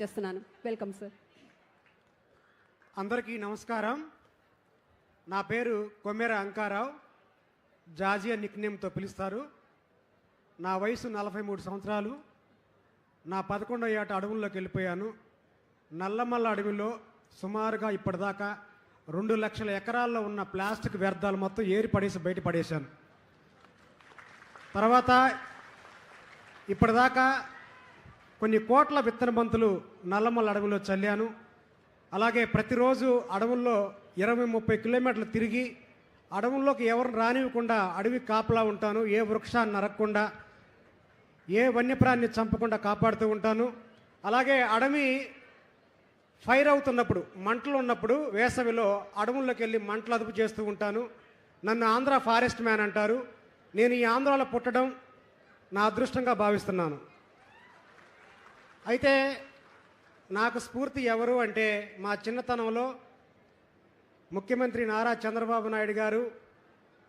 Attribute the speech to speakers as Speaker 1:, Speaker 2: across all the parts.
Speaker 1: చేస్తున్నాను. Welcome sir.
Speaker 2: అందరికీ నమస్కారం. నా పేరు కొమ్మెర అంకారావు, జాజియా నిక్నేమ్తో పిలుస్తారు. నా వయసు 43 సంవత్సరాలు. నా 11వ ఏట అడవుల్లోకి వెళ్ళిపోయాను. నల్లమల్ల అడవిలో సుమారుగా ఇప్పటిదాకా 2 లక్షల ఎకరాల్లో ఉన్న ప్లాస్టిక్ వ్యర్థాలు మొత్తం ఏరి పడేసి బయట పడేశాను. తర్వాత ఇప్పటిదాకా కొన్ని కోట్ల విత్తన బంతులు నల్లమల్ల అడవిలో చల్లాను. అలాగే ప్రతిరోజు అడవుల్లో 20-30 కిలోమీటర్లు తిరిగి అడవుల్లోకి ఎవరిని రానివ్వకుండా అడవి కాపలా ఉంటాను. ఏ వృక్షాన్ని నరకకుండా, ఏ వన్యప్రాణిని చంపకుండా కాపాడుతూ ఉంటాను. అలాగే అడవి ఫైర్ అవుతున్నప్పుడు, మంటలు ఉన్నప్పుడు వేసవిలో అడవుల్లోకి వెళ్ళి మంటలు అదుపు చేస్తూ ఉంటాను. నన్ను ఆంధ్ర ఫారెస్ట్ మ్యాన్ అంటారు. నేను ఈ ఆంధ్రాలో పుట్టడం నా అదృష్టంగా భావిస్తున్నాను. అయితే నాకు స్ఫూర్తి ఎవరు అంటే, మా చిన్నతనంలో ముఖ్యమంత్రి నారా చంద్రబాబు నాయుడు గారు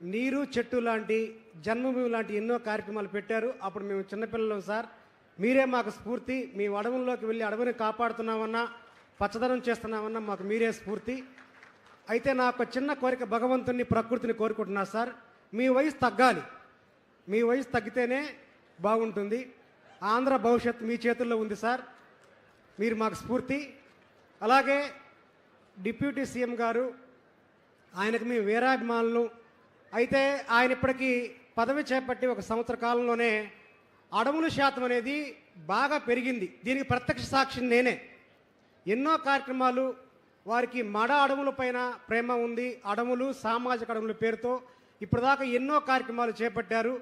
Speaker 2: నీరు చెట్టు లాంటి, జన్మభూమి లాంటి ఎన్నో కార్యక్రమాలు పెట్టారు. అప్పుడు మేము చిన్నపిల్లలం సార్. మీరే మాకు స్ఫూర్తి. మీ అడవుల్లోకి వెళ్ళి అడవిని కాపాడుతున్నామన్నా, పచ్చదనం చేస్తున్నామన్నా మాకు మీరే స్ఫూర్తి. అయితే నాకు చిన్న కోరిక, భగవంతుని ప్రకృతిని కోరుకుంటున్నా సార్. మీ వయసు తగ్గాలి. మీ వయసు తగ్గితేనే బాగుంటుంది. ఆంధ్ర భవిష్యత్తు మీ చేతుల్లో ఉంది సార్. మీరు మాకు స్ఫూర్తి. అలాగే డిప్యూటీ సీఎం గారు, ఆయనకు మేము వీరాభిమానులు. అయితే ఆయన ఇప్పటికీ పదవి చేపట్టి 1 సంవత్సర కాలంలోనే అడవుల శాతం అనేది బాగా పెరిగింది. దీనికి ప్రత్యక్ష సాక్షి నేనే. ఎన్నో కార్యక్రమాలు, వారికి మడ అడవుల పైన ప్రేమ ఉంది. అడవులు, సామాజిక అడవుల పేరుతో ఇప్పటిదాకా ఎన్నో కార్యక్రమాలు చేపట్టారు.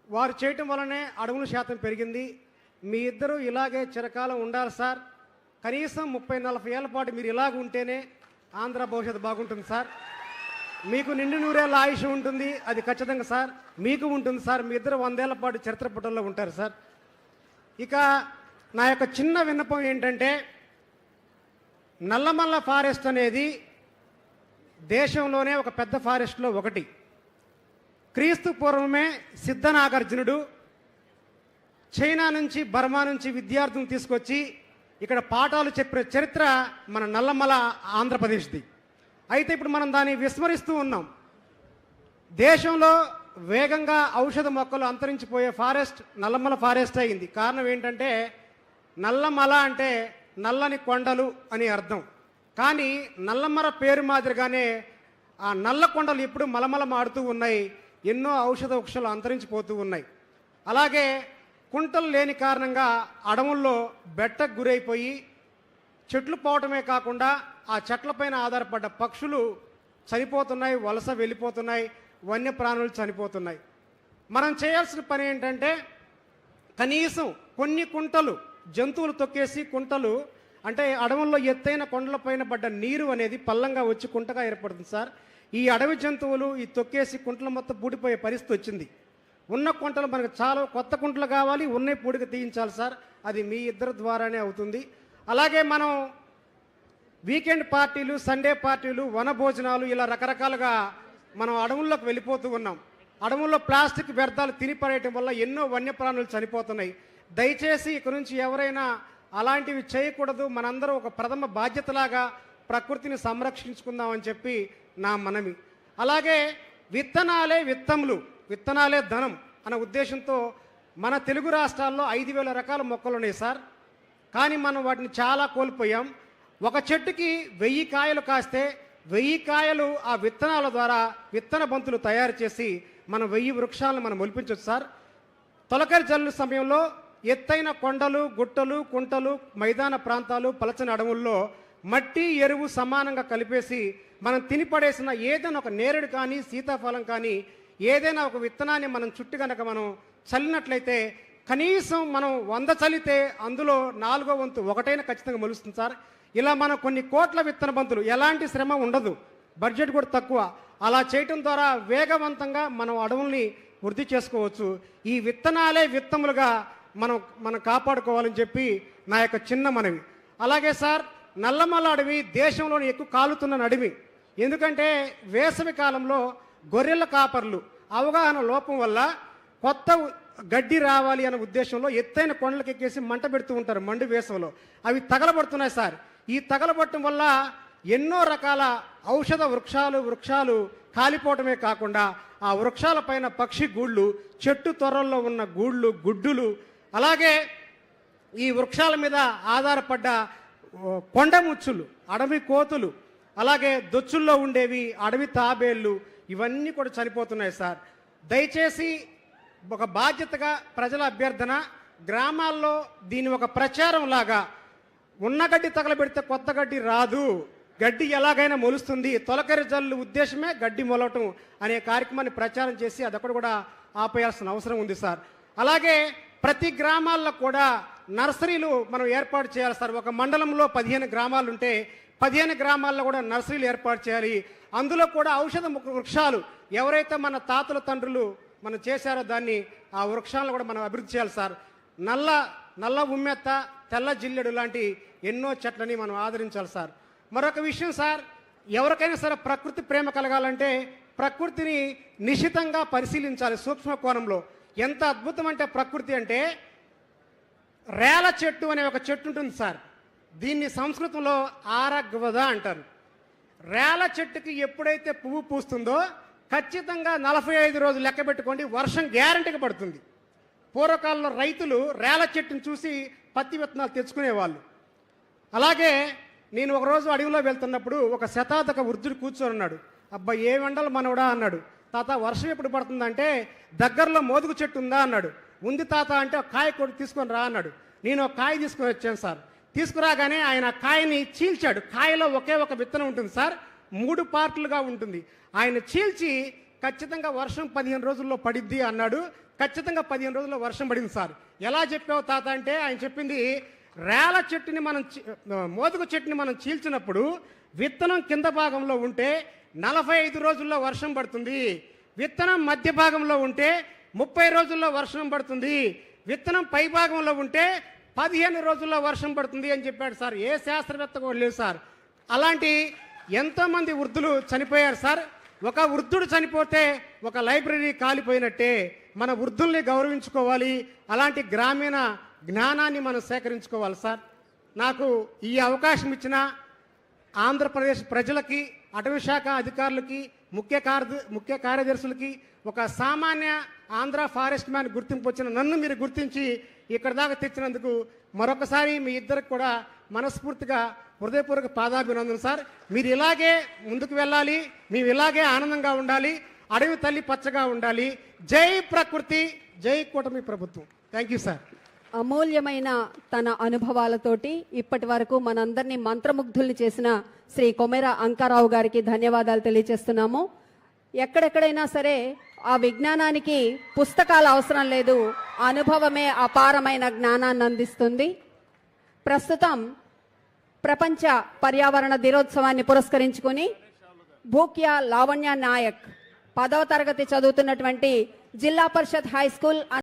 Speaker 2: వారు చేయటం వల్లనే అడవుల శాతం పెరిగింది. మీ ఇద్దరు ఇలాగే చిరకాలం ఉండాలి సార్. కనీసం 30-40 ఏళ్ల పాటు మీరు ఇలాగ ఉంటేనే ఆంధ్ర భవిష్యత్తు బాగుంటుంది సార్. మీకు నిండు నూరేళ్ళ ఆయుష్ ఉంటుంది, అది ఖచ్చితంగా సార్. మీకు ఉంటుంది సార్. మీ ఇద్దరు 100 ఏళ్ల పాటు చరిత్ర పుటల్లో ఉంటారు సార్. ఇక నా యొక్క చిన్న విన్నపం ఏంటంటే, నల్లమల్ల ఫారెస్ట్ అనేది దేశంలోనే ఒక పెద్ద ఫారెస్ట్లో ఒకటి. క్రీస్తు పూర్వమే సిద్ధనాగార్జునుడు చైనా నుంచి, బర్మా నుంచి విద్యార్థులను తీసుకొచ్చి ఇక్కడ పాఠాలు చెప్పే చరిత్ర మన నల్లమల ఆంధ్రప్రదేశ్ది. అయితే ఇప్పుడు మనం దాన్ని విస్మరిస్తూ ఉన్నాం. దేశంలో వేగంగా ఔషధ మొక్కలు అంతరించిపోయే ఫారెస్ట్ నల్లమల ఫారెస్ట్ అయింది. కారణం ఏంటంటే, నల్లమల అంటే నల్లని కొండలు అని అర్థం. కానీ నల్లమల పేరు మాదిరిగానే ఆ నల్ల కొండలు ఇప్పుడు మలమలమాడుతూ ఉన్నాయి. ఎన్నో ఔషధ వృక్షాలు అంతరించిపోతూ ఉన్నాయి. అలాగే కుంటలు లేని కారణంగా అడవుల్లో బెట్టకు గురైపోయి చెట్లు పోవటమే కాకుండా ఆ చెట్లపైన ఆధారపడ్డ పక్షులు చనిపోతున్నాయి, వలస వెళ్ళిపోతున్నాయి, వన్యప్రాణులు చనిపోతున్నాయి. మనం చేయాల్సిన పని ఏంటంటే, కనీసం కొన్ని కుంటలు, జంతువులు తొక్కేసి కుంటలు అంటే అడవుల్లో ఎత్తైన కొండలపైన పడ్డ నీరు అనేది పల్లంగా వచ్చి కుంటగా ఏర్పడుతుంది సార్. ఈ అడవి జంతువులు ఈ తొక్కేసి కుంటలు మొత్తం పూడిపోయే పరిస్థితి వచ్చింది. ఉన్న కుంటలు మనకు చాలా కొత్త కుంటలు కావాలి, ఉన్న పూడిక తీయించాలి సార్. అది మీ ఇద్దరి ద్వారానే అవుతుంది. అలాగే మనం వీకెండ్ పార్టీలు, సండే పార్టీలు, వన భోజనాలు, ఇలా రకరకాలుగా మనం అడవుల్లోకి వెళ్ళిపోతూ ఉన్నాం. అడవుల్లో ప్లాస్టిక్ వ్యర్థాలు తినిపడేయటం వల్ల ఎన్నో వన్యప్రాణులు చనిపోతున్నాయి. దయచేసి ఇక నుంచి ఎవరైనా అలాంటివి చేయకూడదు. మనందరం ఒక ప్రథమ బాధ్యతలాగా ప్రకృతిని సంరక్షించుకుందామని చెప్పి నా మనవి. అలాగే విత్తనాలే విత్తములు, విత్తనాలే ధనం అనే ఉద్దేశంతో మన తెలుగు రాష్ట్రాల్లో 5,000 రకాల మొక్కలు ఉన్నాయి సార్. కానీ మనం వాటిని చాలా కోల్పోయాం. ఒక చెట్టుకి 1000 కాయలు కాస్తే 1000 కాయలు ఆ విత్తనాల ద్వారా విత్తన బంతులు తయారు చేసి మనం 1000 వృక్షాలను మనం మొలిపించవచ్చు సార్. తొలకరి జల్లు సమయంలో ఎత్తైన కొండలు, గుట్టలు, కుంటలు, మైదాన ప్రాంతాలు, పలచని అడవుల్లో మట్టి, ఎరువు సమానంగా కలిపేసి మనం తినిపడేసిన ఏదైనా ఒక నేరేడు కానీ, సీతాఫలం కానీ, ఏదైనా ఒక విత్తనాన్ని మనం చుట్టూ కనుక మనం చల్లినట్లయితే కనీసం మనం 100 చల్లితే అందులో 4వ వంతు ఒకటైనా ఖచ్చితంగా మొలుస్తుంది సార్. ఇలా మనం కొన్ని కోట్ల విత్తన బంతులు, ఎలాంటి శ్రమ ఉండదు, బడ్జెట్ కూడా తక్కువ, అలా చేయటం ద్వారా వేగవంతంగా మనం అడవుల్ని వృద్ధి చేసుకోవచ్చు. ఈ విత్తనాలే విత్తములుగా మనం కాపాడుకోవాలని చెప్పి నా యొక్క చిన్న మనవి. అలాగే సార్, నల్లమల్ల అడవి దేశంలోని ఎక్కువ కాలుతున్న అడవి. ఎందుకంటే వేసవి కాలంలో గొర్రెల కాపర్లు అవగాహన లోపం వల్ల కొత్త గడ్డి రావాలి అనే ఉద్దేశంలో ఎత్తైన కొండలకు ఎక్కేసి మంట పెడుతూ ఉంటారు మండు వేసవిలో. అవి తగలబడుతున్నాయి సార్. ఈ తగలబట్టడం వల్ల ఎన్నో రకాల ఔషధ వృక్షాలు కాలిపోవటమే కాకుండా ఆ వృక్షాల పైన పక్షి గూళ్ళు, చెట్టు తొర్రల్లో ఉన్న గుడ్డులు, అలాగే ఈ వృక్షాల మీద ఆధారపడ్డ కొండ ముచ్చులు, అడవి కోతులు, అలాగే దొచ్చుల్లో ఉండేవి అడవి తాబేళ్ళు, ఇవన్నీ కూడా చనిపోతున్నాయి సార్. దయచేసి ఒక బాధ్యతగా ప్రజల అభ్యర్థన, గ్రామాల్లో దీని ఒక ప్రచారం లాగా, ఉన్న గడ్డి తగలబెడితే కొత్త గడ్డి రాదు, గడ్డి ఎలాగైనా మొలుస్తుంది, తొలకరి జల్లు ఉద్దేశమే గడ్డి మొలవటం అనే కార్యక్రమాన్ని ప్రచారం చేసి అదొకటి కూడా ఆపేయాల్సిన అవసరం ఉంది సార్. అలాగే ప్రతి గ్రామాల్లో కూడా నర్సరీలు మనం ఏర్పాటు చేయాలి సార్. ఒక మండలంలో 15 గ్రామాలు ఉంటే 15 గ్రామాల్లో కూడా నర్సరీలు ఏర్పాటు చేయాలి. అందులో కూడా ఔషధ వృక్షాలు ఎవరైతే మన తాతల తండ్రులు మనం చేశారో దాన్ని ఆ వృక్షాలను కూడా మనం అభివృద్ధి చేయాలి సార్. నల్ల ఉమ్మెత్త, తెల్ల జిల్లెడు లాంటి ఎన్నో చెట్లని మనం ఆదరించాలి సార్. మరొక విషయం సార్, ఎవరికైనా సరే ప్రకృతి ప్రేమ కలగాలంటే ప్రకృతిని నిశితంగా పరిశీలించాలి సూక్ష్మ కోణంలో. ఎంత అద్భుతం అంటే ప్రకృతి అంటే, రేల చెట్టు అనే ఒక చెట్టు ఉంటుంది సార్. దీన్ని సంస్కృతంలో ఆరగ్వద అంటారు. రేల చెట్టుకి ఎప్పుడైతే పువ్వు పూస్తుందో ఖచ్చితంగా 45 రోజులు లెక్క పెట్టుకోండి, వర్షం గ్యారంటీగా పడుతుంది. పూర్వకాలంలో రైతులు రేల చెట్టుని చూసి పత్తి విత్తనాలు తెచ్చుకునేవాళ్ళు. అలాగే నేను ఒకరోజు అడవిలో వెళ్తున్నప్పుడు ఒక శతాధిక వృద్ధుడు కూర్చొని ఉన్నాడు. అబ్బా ఏ ఎండలు మనవడా అన్నాడు. తాత వర్షం ఎప్పుడు పడుతుందంటే దగ్గరలో మోదుగు చెట్టు ఉందా అన్నాడు. ఉంది తాత అంటే ఒక కాయ కొట్టి తీసుకొని రా అన్నాడు. నేను ఒక కాయ తీసుకొని వచ్చాను సార్. తీసుకురాగానే ఆయన కాయని చీల్చాడు. కాయలో ఒకే ఒక విత్తనం ఉంటుంది సార్, 3 పార్ట్లుగా ఉంటుంది. ఆయన చీల్చి ఖచ్చితంగా వర్షం 15 రోజుల్లో పడిద్ది అన్నాడు. ఖచ్చితంగా 15 రోజుల్లో వర్షం పడింది సార్. ఎలా చెప్పావు తాత అంటే ఆయన చెప్పింది, రేల చెట్టుని మోదుగు చెట్టుని మనం చీల్చినప్పుడు విత్తనం కింద భాగంలో ఉంటే 45 రోజుల్లో వర్షం పడుతుంది, విత్తనం మధ్య భాగంలో ఉంటే 30 రోజుల్లో వర్షం పడుతుంది, విత్తనం పై భాగంలో ఉంటే 15 రోజుల్లో వర్షం పడుతుంది అని చెప్పాడు సార్. ఏ శాస్త్రవేత్త కూడా లేదు సార్. అలాంటి ఎంతోమంది వృద్ధులు చనిపోయారు సార్. ఒక వృద్ధుడు చనిపోతే ఒక లైబ్రరీ కాలిపోయినట్టే. మన వృద్ధుల్ని గౌరవించుకోవాలి, అలాంటి గ్రామీణ జ్ఞానాన్ని మనం సేకరించుకోవాలి సార్. నాకు ఈ అవకాశం ఇచ్చిన ఆంధ్రప్రదేశ్ ప్రజలకి, అటవీ శాఖ అధికారులకి, ముఖ్య కార్యదర్శులకి, ఒక సామాన్య ఆంధ్ర ఫారెస్ట్ మ్యాన్ గుర్తింపు వచ్చిన నన్ను మీరు గుర్తించి ఇక్కడ దాకా తెచ్చినందుకు మరొకసారి మీ ఇద్దరికి కూడా మనస్ఫూర్తిగా హృదయపూర్వక పాదాభినందన సార్. మీరు ఇలాగే ముందుకు వెళ్ళాలి, మేము ఇలాగే ఆనందంగా ఉండాలి, అడవి తల్లి పచ్చగా ఉండాలి. జై ప్రకృతి, జై కూటమి ప్రభుత్వం. Thank you sir.
Speaker 1: అమూల్యమైన తన అనుభవాలతోటి ఇప్పటి వరకు మనందరినీ మంత్రముగ్ధుల్ని చేసిన శ్రీ కొమెర అంకారావు గారికి ధన్యవాదాలు తెలియజేస్తున్నాము. ఎక్కడెక్కడైనా సరే ఆ విజ్ఞానానికి పుస్తకాలు అవసరం లేదు, అనుభవమే అపారమైన జ్ఞానాన్ని అందిస్తుంది. ప్రస్తుతం ప్రపంచ పర్యావరణ దినోత్సవాన్ని పురస్కరించుకుని భూక్య లావణ్య నాయక్ 10వ తరగతి చదువుతున్నటువంటి జిల్లా పరిషత్ హై స్కూల్